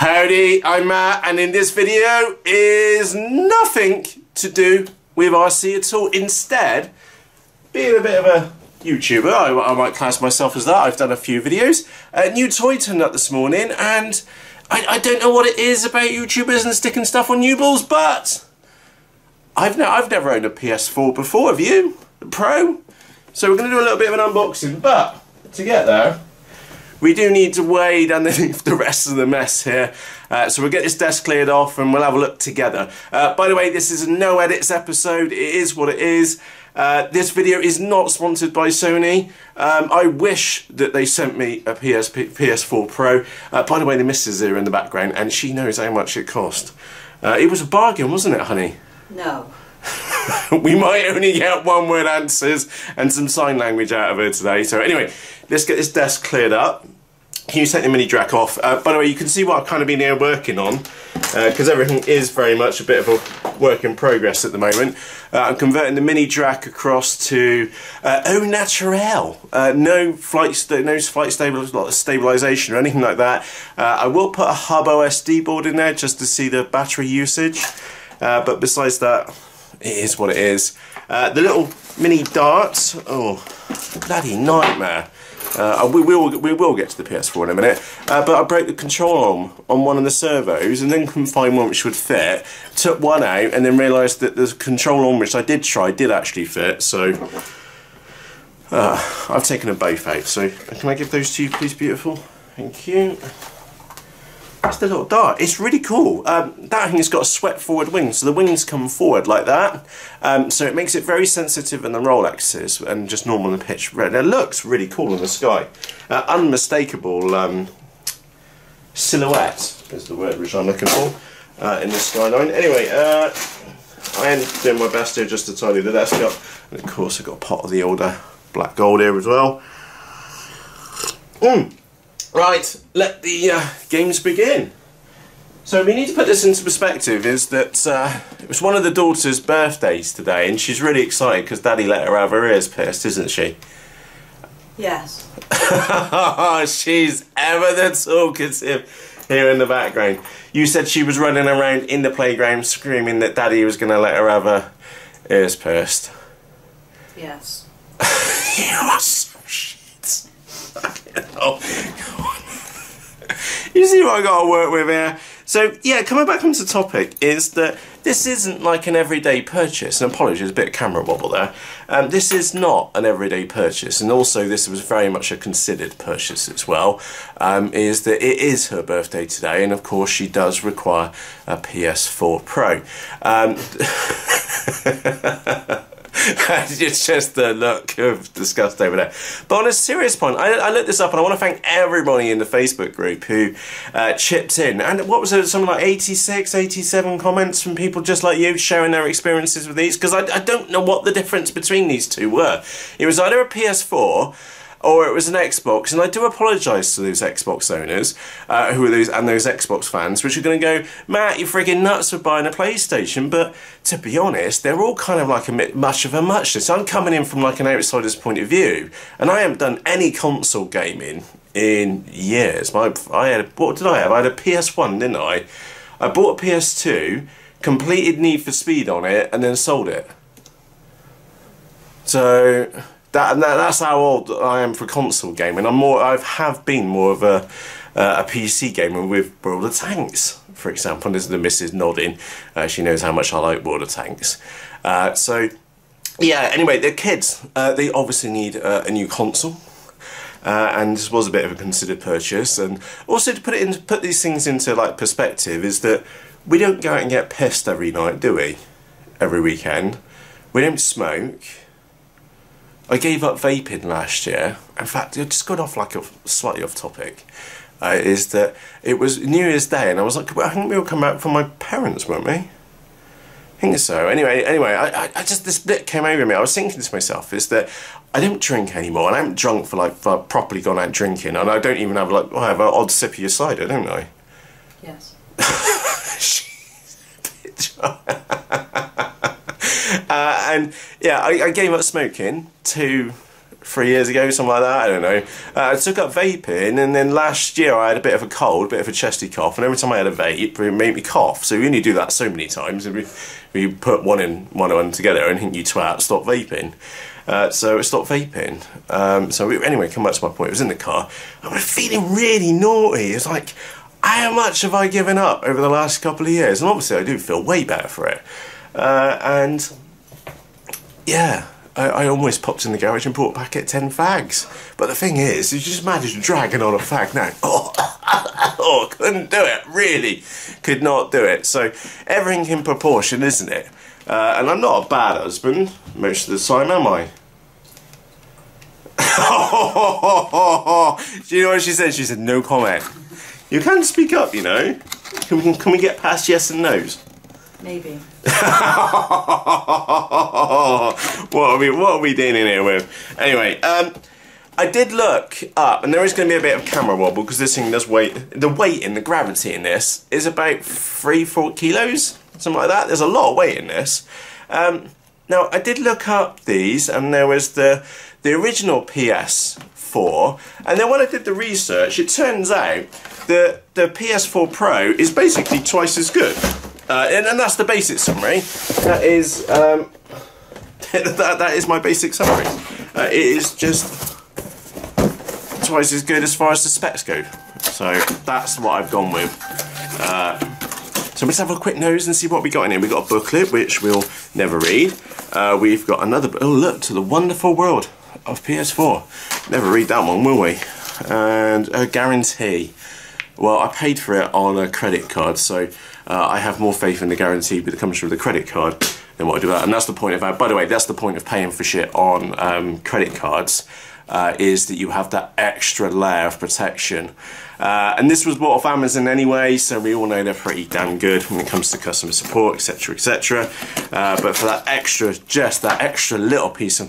Howdy, I'm Matt, and in this video is nothing to do with RC at all. Instead, being a bit of a YouTuber, I might class myself as that. I've done a few videos. A new toy turned up this morning, and I don't know what it is about YouTubers and sticking stuff on new balls, but I've never owned a PS4 before. Have you? A Pro? So we're going to do a little bit of an unboxing, but to get there, we do need to wade underneath the rest of the mess here. So we'll get this desk cleared off and we'll have a look together. By the way, this is a no edits episode. It is what it is. This video is not sponsored by Sony. I wish that they sent me a PS4 Pro. By the way, the missus is here in the background and she knows how much it cost. It was a bargain, wasn't it, honey? No. We might only get one word answers and some sign language out of her today. So anyway, let's get this desk cleared up. Can you take the mini jack off? By the way, you can see what I've kind of been here working on, because everything is very much a bit of a work in progress at the moment. I'm converting the mini jack across to au naturel. No flight stabilization or anything like that. I will put a hub OSD board in there just to see the battery usage. But besides that, it is what it is. The little mini darts, oh, bloody nightmare. We will get to the PS4 in a minute, but I broke the control arm on one of the servos and then couldn't find one which would fit. Took one out and then realised that the control arm which I did try did actually fit, so I've taken them both out. So can I give those to you please, beautiful? Thank you. That's the little dart. It's really cool. That thing has got a swept forward wing, so the wings come forward like that. So it makes it very sensitive in the roll axis and just normal in the pitch. It looks really cool in the sky. Unmistakable silhouette is the word which I'm looking for in the skyline. Anyway, I am doing my best here just to tidy the desk up. And of course I've got a pot of the older black gold here as well. Right, let the games begin. So we need to put this into perspective, is that it was one of the daughter's birthdays today and she's really excited because Daddy let her have her ears pierced, isn't she? Yes. She's ever the talkative here in the background. You said she was running around in the playground screaming that Daddy was going to let her have her ears pierced. Yes. You are so shit. Oh. You see what I got to work with here? So yeah, coming back onto the topic is that this isn't like an everyday purchase, and apologies, a bit of camera wobble there. This is not an everyday purchase, and also this was very much a considered purchase as well, is that it is her birthday today, and of course she does require a PS4 Pro. It's just the look of disgust over there. But on a serious point, I looked this up and I want to thank everybody in the Facebook group who chipped in. And what was it, something like 86, 87 comments from people just like you sharing their experiences with these? Because I don't know what the difference between these two were. It was either a PS4 or it was an Xbox, and I do apologise to those Xbox owners who are those Xbox fans, which are going to go, Matt, you're frigging nuts for buying a PlayStation. But to be honest, they're all kind of like a much of a muchness. I'm coming in from like an outsider's point of view, and I haven't done any console gaming in years. What did I have? I had a PS1, didn't I? I bought a PS2, completed Need for Speed on it, and then sold it. So that's how old I am for console gaming. I have been more of a PC gamer with World of Tanks, for example. This is the missus nodding. She knows how much I like World of Tanks. So yeah. Anyway, the kids they obviously need a new console. And this was a bit of a considered purchase. And also to put these things into like perspective is that we don't go out and get pissed every night, do we? Every weekend. We don't smoke. I gave up vaping last year. In fact, I just got off like a slightly off topic. Is that it was New Year's Day and I was like, well, I think we all come back from my parents, weren't we? I think so. Anyway, I just, this bit came over me. I was thinking to myself, is that I don't drink anymore, and I haven't drunk for like properly gone out drinking, and I don't even have like, I have an odd sip of your cider, don't I? Yes. And yeah, I gave up smoking to 3 years ago, something like that, I don't know. I took up vaping, and then last year I had a bit of a cold, a bit of a chesty cough, and every time I had a vape, it made me cough. So you only do that so many times. If you put one together and think you twat, stop vaping. So I stopped vaping. Anyway, come back to my point. I was in the car. I was feeling really naughty. It's like, how much have I given up over the last couple of years? And obviously I do feel way better for it. And yeah, I almost popped in the garage and brought back at 10 fags. But the thing is, you just imagine dragging on a fag now. Oh, couldn't do it, really. Could not do it. So everything in proportion, isn't it? And I'm not a bad husband most of the time, am I? Do you know what she said? She said, no comment. You can speak up, you know. Can we get past yes and no's? Maybe. What are we dealing here with? Anyway, I did look up, and there is going to be a bit of camera wobble because this thing does weight. The weight and the gravity in this is about 3-4 kilos, something like that. There's a lot of weight in this. Now I did look up these, and there was the original PS4, and then when I did the research, it turns out that the PS4 Pro is basically twice as good. And that's the basic summary. That is that is my basic summary. It is just twice as good as far as the specs go. So that's what I've gone with. So let's have a quick nose and see what we got in here. We've got a booklet, which we'll never read. We've got another, oh look, To the Wonderful World of PS4. Never read that one, will we? And a guarantee. Well, I paid for it on a credit card, so I have more faith in the guarantee that comes through the credit card than what I do that. And that's the point of that. By the way, that's the point of paying for shit on credit cards, is that you have that extra layer of protection. And this was bought off Amazon anyway, so we all know they're pretty damn good when it comes to customer support, etc, etc. But for that extra, just that extra little piece of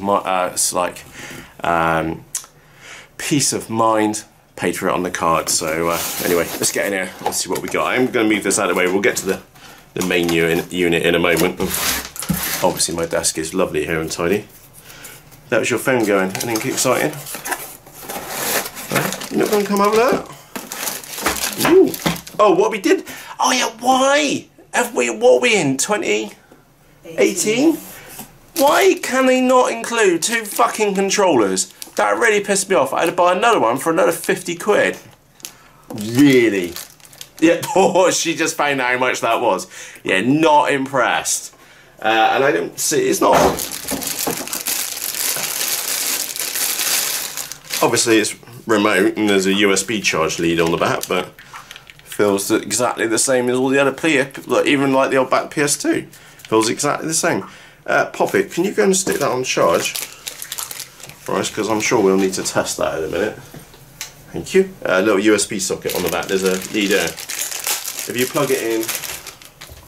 peace of mind, paid for it on the card. So anyway, let's get in here and see what we got. I'm going to move this out of the way. We'll get to the main unit in a moment. Obviously my desk is lovely here and tidy. That was your phone going. Anything exciting? You're not going to come over that? Ooh. Oh, what we did? Oh yeah, why? What are we in? 2018? Why can they not include 2 fucking controllers? That really pissed me off. I had to buy another one for another 50 quid. Really? Yeah, oh, she just found out how much that was. Yeah, not impressed. And I don't see, it's not... Obviously it's remote and there's a USB charge lead on the back, but feels exactly the same as all the other even like the old back PS2. Feels exactly the same. Poppy, can you go and stick that on charge? Right, because I'm sure we'll need to test that in a minute. Thank you. A little USB socket on the back, there's a lead there. If you plug it in,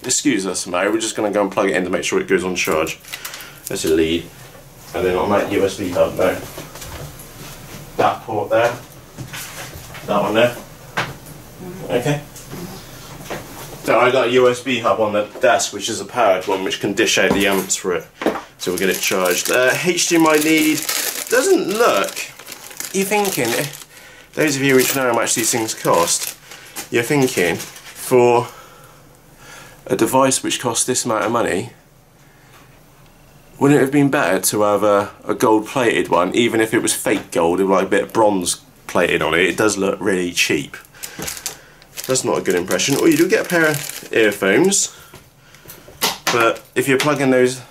excuse us Mary, we're just going to go and plug it in to make sure it goes on charge. There's a lead. And then on that USB hub now, that port there, that one there. Okay. So I got a USB hub on the desk, which is a powered one, which can dish out the amps for it. So we'll get it charged. HDMI lead doesn't look. You're thinking, those of you which know how much these things cost, you're thinking, for a device which costs this amount of money, wouldn't it have been better to have a gold-plated one, even if it was fake gold, with like a bit of bronze plated on it? It does look really cheap. That's not a good impression. Or you do get a pair of earphones, but if you're plugging those,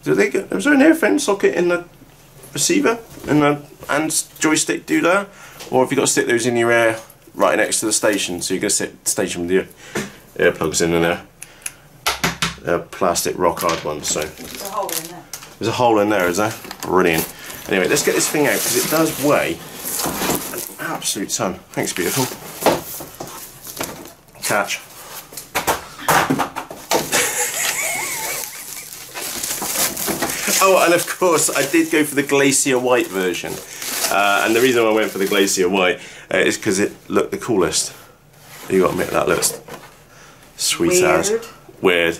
is there an earphone socket in the receiver and joystick do that? Or have you got to stick those in your ear right next to the station, so you're going to sit station with your earplugs in there? They're plastic rock hard ones, so. There's a hole in there. There's a hole in there, is there? Brilliant. Anyway, let's get this thing out because it does weigh an absolute ton. Thanks, beautiful. Catch. Oh, and of course, I did go for the Glacier White version. And the reason I went for the Glacier White is because it looked the coolest. You got to admit, that looks sweet as. Weird.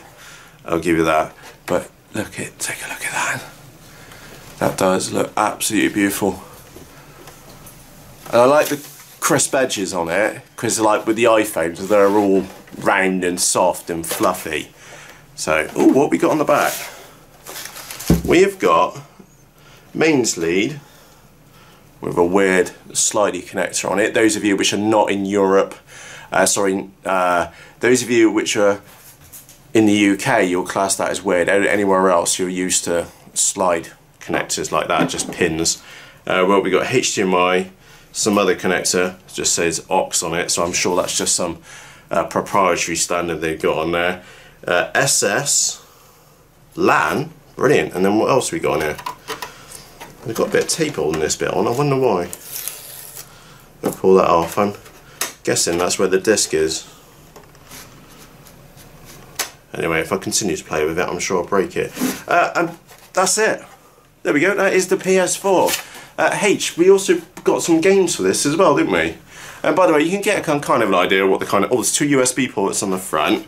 I'll give you that. But take a look at that. That does look absolutely beautiful. And I like the crisp edges on it, because like with the iPhones, they're all round and soft and fluffy. So, ooh, what we got on the back? We have got mains lead with a weird slidey connector on it. Those of you which are not in Europe, those of you which are in the UK, you'll class that as weird. Anywhere else, you're used to slide connectors like that, just pins. Well, we got HDMI, some other connector, just says aux on it, so I'm sure that's just some proprietary standard they've got on there. SS, LAN, brilliant. And then what else we got on here? We've got a bit of tape holding this bit on, I wonder why. I'll pull that off. I'm guessing that's where the disc is. Anyway, if I continue to play with it, I'm sure I'll break it. And that's it. There we go, that is the PS4. We also got some games for this as well, didn't we? And by the way, you can get a kind of an idea of what the kind of... Oh, there's 2 USB ports on the front.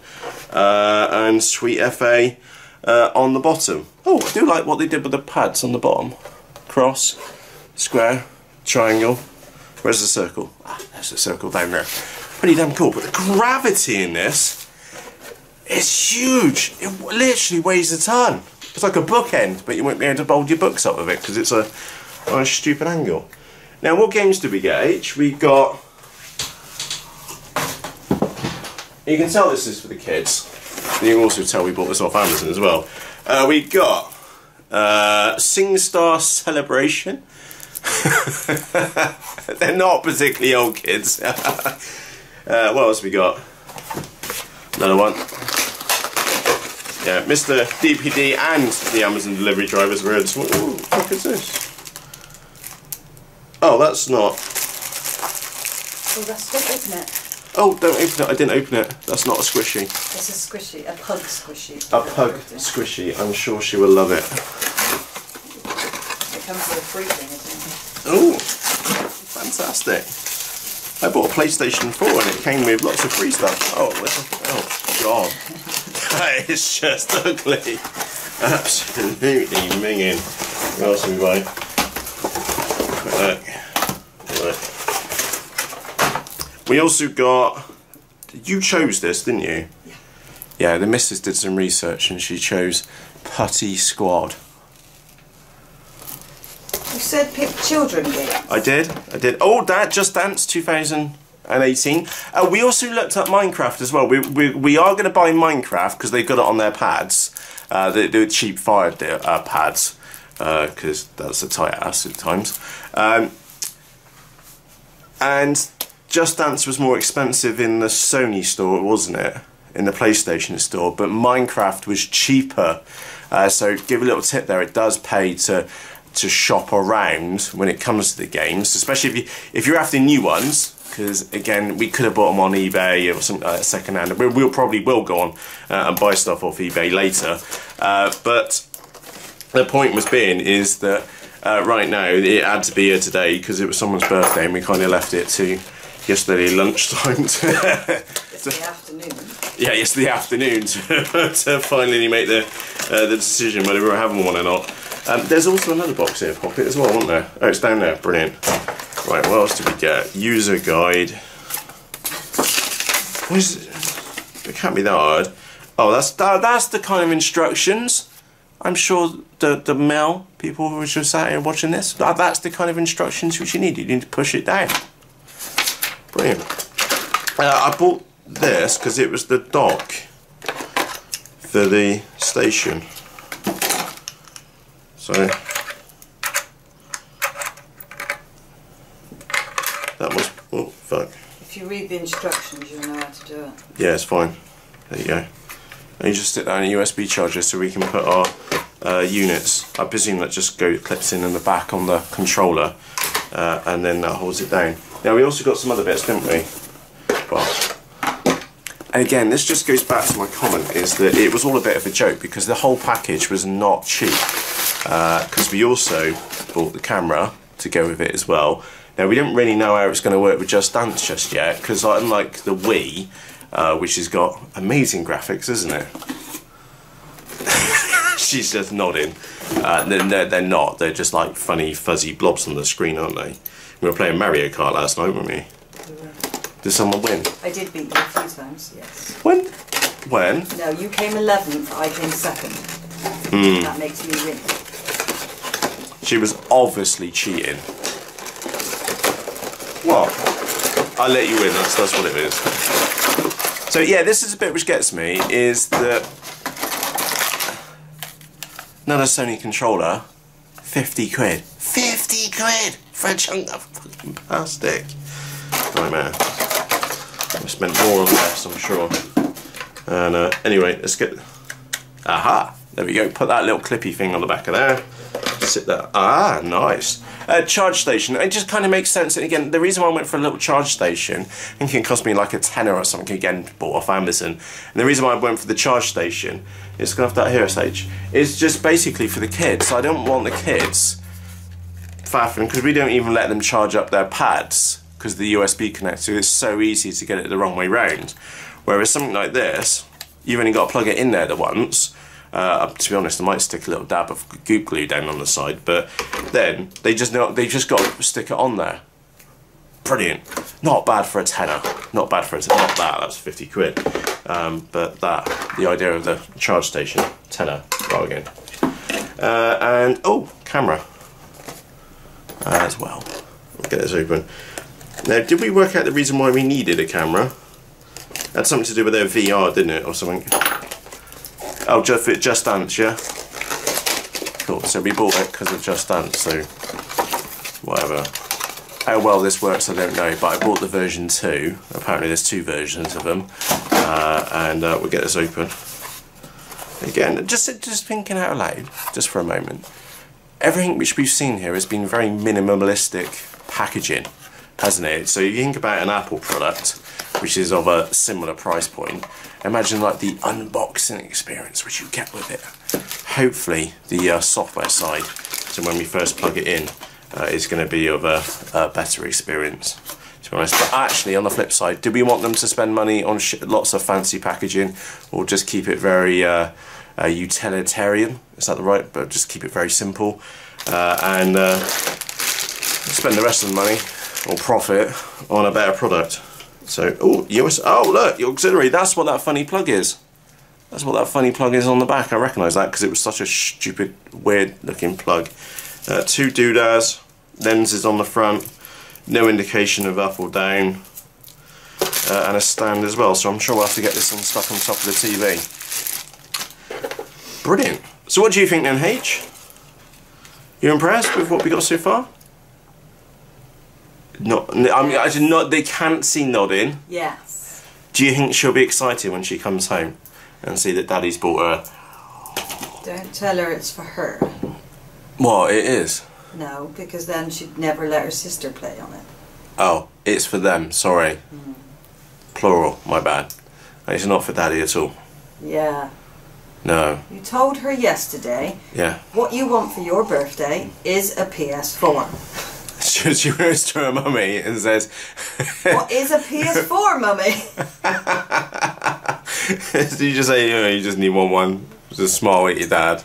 And Sweet FA on the bottom. Oh, I do like what they did with the pads on the bottom. Cross, square, triangle. Where's the circle? Ah, there's the circle down there. Pretty damn cool. But the gravity in this is huge. It literally weighs a ton. It's like a bookend, but you won't be able to hold your books up with it because it's on a stupid angle. Now, what games did we get, H? We got... You can tell this is for the kids. You can also tell we bought this off Amazon as well. We got SingStar Celebration. They're not particularly old kids. What else we got? Another one. Yeah, Mr. DPD and the Amazon delivery drivers were in. What the fuck is this? Oh, that's not. Oh, don't open it. Oh, don't open it. I didn't open it. That's not a squishy. It's a squishy, a pug squishy. A pug squishy. I'm sure she will love it. It comes with a free thing, isn't it? Oh, fantastic. I bought a PlayStation 4 and it came with lots of free stuff. Oh, God. That is just ugly. Absolutely minging. What else did we buy? Look. We also got... You chose this, didn't you? Yeah. Yeah, the missus did some research and she chose Putty Squad. You said pick children games. I did. Oh, Just Dance 2018. We also looked at Minecraft as well. We are going to buy Minecraft because they've got it on their pads. They do cheap fire pads because that's a tight ass at times. And Just Dance was more expensive in the Sony store, wasn't it? In the PlayStation store, but Minecraft was cheaper. So give a little tip there. It does pay to shop around when it comes to the games, especially if you're after new ones. Because again, we could have bought them on eBay or some second hand. We'll probably will go on and buy stuff off eBay later. But the point was being is that right now it had to be here today because it was someone's birthday and we kind of left it to yesterday lunchtime. Yesterday afternoon. Yeah, yesterday afternoon to finally make the decision whether we were having one or not. There's also another box here, Pocket, as well, isn't there? Oh, it's down there. Brilliant. Right, what else did we get? User guide. What is it? It can't be that hard. Oh, that's the kind of instructions. I'm sure the male people who were just sat here watching this, that's the kind of instructions which you need. You need to push it down. Brilliant. I bought this because it was the dock for the station. So that was, oh fuck. If you read the instructions, you'll know how to do it. Yeah, it's fine. There you go. And you just stick that in a USB charger so we can put our units. I presume that just clips in the back on the controller and then that holds it down. Now we also got some other bits, didn't we? But, and again, this just goes back to my comment, is that it was all a bit of a joke because the whole package was not cheap. Because we also bought the camera to go with it as well. Now we didn't really know how it's going to work with Just Dance just yet, because unlike the Wii, which has got amazing graphics, isn't it? she's just nodding. They're not. They're just like funny fuzzy blobs on the screen, aren't they? We were playing Mario Kart last night, weren't we? Did someone win? I did beat you a few times, yes. When? When? No, you came 11th, I came 2nd. That makes me win. She was obviously cheating. What? I'll let you win, that's what it is. So yeah, this is a bit which gets me, is that another Sony controller, 50 quid. 50 quid for a chunk of fucking plastic. Nightmare. I spent more on this, I'm sure. And anyway, let's get... Aha! There we go. Put that little clippy thing on the back of there. Sit there. Ah, nice. Charge station. It just kind of makes sense. And again, the reason why I went for a little charge station, I think it cost me like a tenner or something, again, bought off Amazon. And the reason why I went for the charge station, it's going to have that here, SH, is just basically for the kids. I don't want the kids faffing, because we don't even let them charge up their pads, because the USB connector is so easy to get it the wrong way round. Whereas something like this, you've only got to plug it in there the once. To be honest, I might stick a little dab of goop glue down on the side, but then they just got to stick it on there. Brilliant. Not bad for a tenner. Not bad for a tenner. Not that. That's 50 quid. But the idea of the charge station, tenner, bargain. And oh, camera as well. I'll get this open. Now, did we work out the reason why we needed a camera? It had something to do with their VR, didn't it, or something? Oh, Just Dance, yeah? Cool, so we bought it because of Just Dance, so whatever. How well this works, I don't know, but I bought the version 2. Apparently there's 2 versions of them. And we'll get this open. Again, just thinking out loud, just for a moment. Everything which we've seen here has been very minimalistic packaging, hasn't it? So you think about an Apple product, which is of a similar price point. Imagine like the unboxing experience which you get with it. Hopefully the software side, so when we first plug it in, is going to be of a better experience, to be honest. But actually, on the flip side, do we want them to spend money on lots of fancy packaging, or just keep it very utilitarian? Is that the right? But just keep it very simple, and spend the rest of the money or profit on a better product. So, oh, look, your auxiliary, that's what that funny plug is. That's what that funny plug is on the back. I recognise that because it was such a stupid, weird looking plug. 2 doodads, lenses on the front, no indication of up or down, and a stand as well. So I'm sure we'll have to get this one stuck on top of the TV. Brilliant. So what do you think then, H? You impressed with what we got so far? They can't see nodding. Yes. Do you think she'll be excited when she comes home and see that Daddy's bought her? Don't tell her it's for her. What, it is? No, because then she'd never let her sister play on it. Oh, it's for them, sorry. Plural, my bad. It's not for Daddy at all. Yeah. No. You told her yesterday, yeah, what you want for your birthday is a PS4. She goes to her mummy and says, what is a PS4, mummy? You just say, you just need one. Just smile at your dad.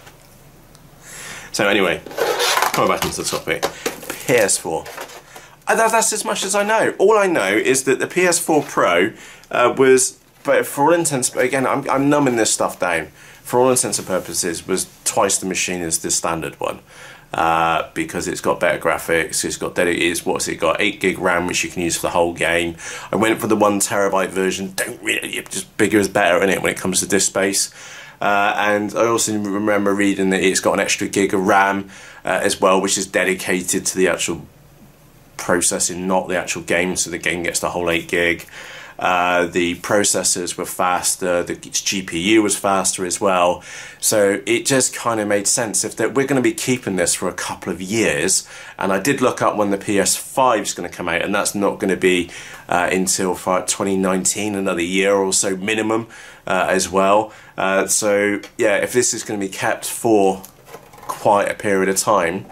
So anyway, coming back into the topic, PS4. That's as much as I know. All I know is that the PS4 Pro was, but for all intents, but again, I'm numbing this stuff down. For all intents and purposes, was twice the machine as the standard one. Because it's got better graphics, it's got dedicated, what's it got, 8 gig RAM, which you can use for the whole game. I went for the 1 terabyte version. Don't really, just bigger is better in it when it comes to disk space. And I also remember reading that it's got an extra gig of RAM as well, which is dedicated to the actual processing, not the actual game, so the game gets the whole 8 gig. The processors were faster, the GPU was faster as well, so it just kind of made sense. If we're going to be keeping this for a couple of years, and I did look up when the PS5 is going to come out, and that's not going to be until 2019, another year or so minimum as well. So yeah, if this is going to be kept for quite a period of time,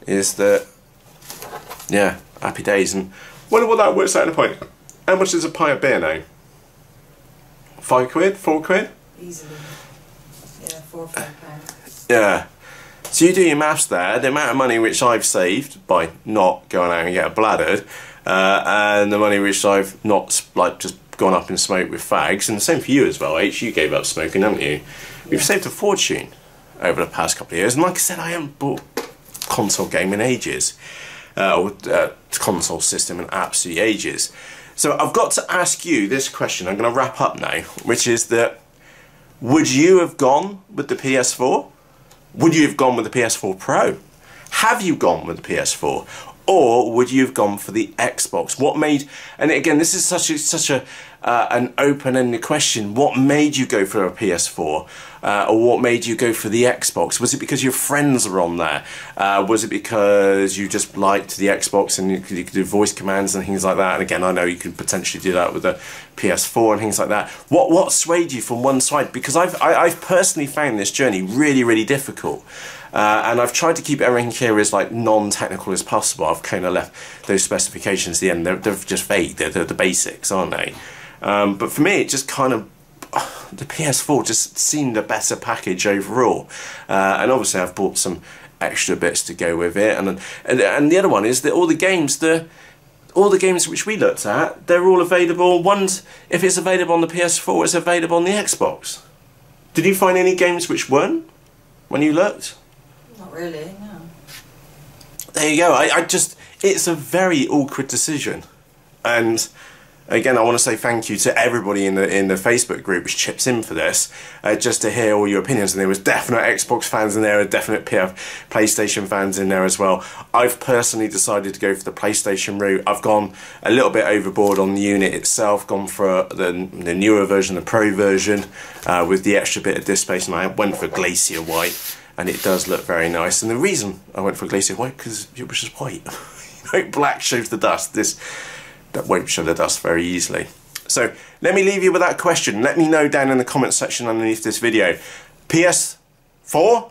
is that, yeah, happy days. And wonder what that works out in a point. How much is a pint of beer now? 5 quid? 4 quid? Easily. Yeah, £4 or £5. Yeah. So you do your maths there, the amount of money which I've saved by not going out and getting bladdered, and the money which I've not, like, just gone up in smoke with fags, and the same for you as well, H. You gave up smoking, haven't you? We've saved a fortune over the past couple of years, and like I said, I haven't bought console game in ages, or console system in absolute ages. So I've got to ask you this question, I'm going to wrap up now, which is that, would you have gone with the PS4? Would you have gone with the PS4 Pro? Have you gone with the PS4? Or would you have gone for the Xbox? What made, and again, this is such an open-ended question, what made you go for a PS4? Or what made you go for the Xbox? Was it because your friends were on there? Was it because you just liked the Xbox and you could do voice commands and things like that? And again, I know you could potentially do that with the PS4 and things like that. What swayed you from one side? Because I've personally found this journey really, really difficult. And I've tried to keep everything here as like non-technical as possible. I've kind of left those specifications at the end. They're just vague. They're the basics, aren't they? But for me, it just kind of, the PS4 just seemed a better package overall. And obviously I've bought some extra bits to go with it. And the other one is that all the games which we looked at, they're all available. One's, if it's available on the PS4, it's available on the Xbox. Did you find any games which weren't when you looked? Not really, no. There you go. I just, it's a very awkward decision. And again, I want to say thank you to everybody in the Facebook group which chips in for this, just to hear all your opinions. And there was definite Xbox fans in there, and definite PlayStation fans in there as well. I've personally decided to go for the PlayStation route. I've gone a little bit overboard on the unit itself, gone for the newer version, the Pro version, with the extra bit of disk space, and I went for Glacier White, and it does look very nice. And the reason I went for Glacier White, because it was just white. You know, black shows the dust. That won't show the dust very easily. So let me leave you with that question. Let me know down in the comment section underneath this video. PS4,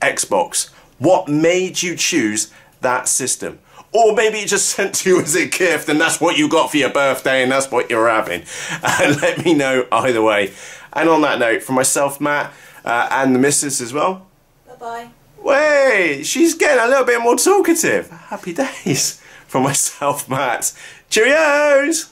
Xbox. What made you choose that system? Or maybe it just sent to you as a gift and that's what you got for your birthday and that's what you're having. Let me know either way. And on that note, from myself, Matt, and the missus as well. Bye-bye. Wait, she's getting a little bit more talkative. Happy days. From myself, Matt. Cheerios!